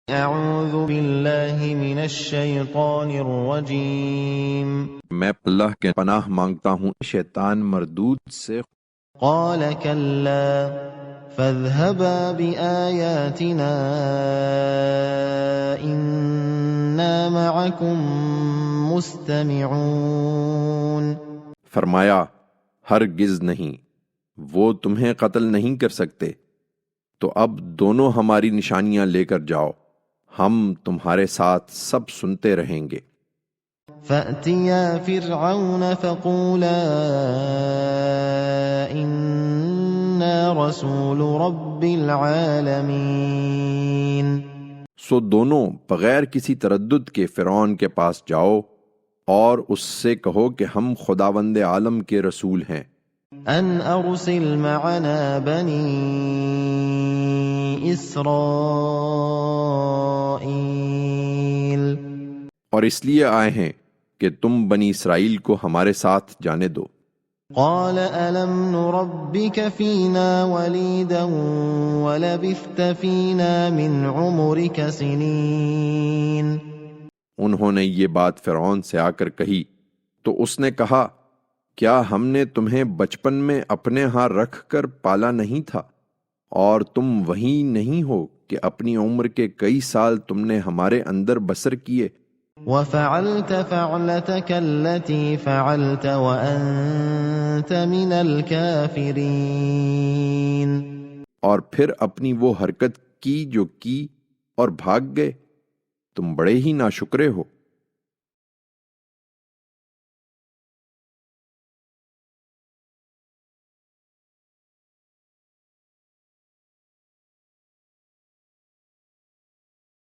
اعوذ باللہ من الشیطان الرجیم میں اللہ کے پناہ مانگتا ہوں شیطان مردود سے۔ قال کلا فاذهبا بآیاتنا انا معکم مستمعون، فرمایا ہرگز نہیں، وہ تمہیں قتل نہیں کر سکتے، تو اب دونوں ہماری نشانیاں لے کر جاؤ، ہم تمہارے ساتھ سب سنتے رہیں گے۔ فأتیا فرعون فقولا انا رسول رب العالمین، سو دونوں بغیر کسی تردد کے فرعون کے پاس جاؤ اور اس سے کہو کہ ہم خداوند عالم کے رسول ہیں۔ ان ارسل معنا بنی اسرائیل، اور اس لیے آئے ہیں کہ تم بنی اسرائیل کو ہمارے ساتھ جانے دو۔ قال الم نربک فینا ولیدا ولبثت فینا من عمرک سنین، انہوں نے یہ بات فرعون سے آ کر کہی تو اس نے کہا، کیا ہم نے تمہیں بچپن میں اپنے ہاں رکھ کر پالا نہیں تھا، اور تم وہی نہیں ہو کہ اپنی عمر کے کئی سال تم نے ہمارے اندر بسر کیے۔ وفعلت فعلتك التي فعلت وانت من الكافرین، اور پھر اپنی وہ حرکت کی جو کی اور بھاگ گئے، تم بڑے ہی ناشکرے ہو۔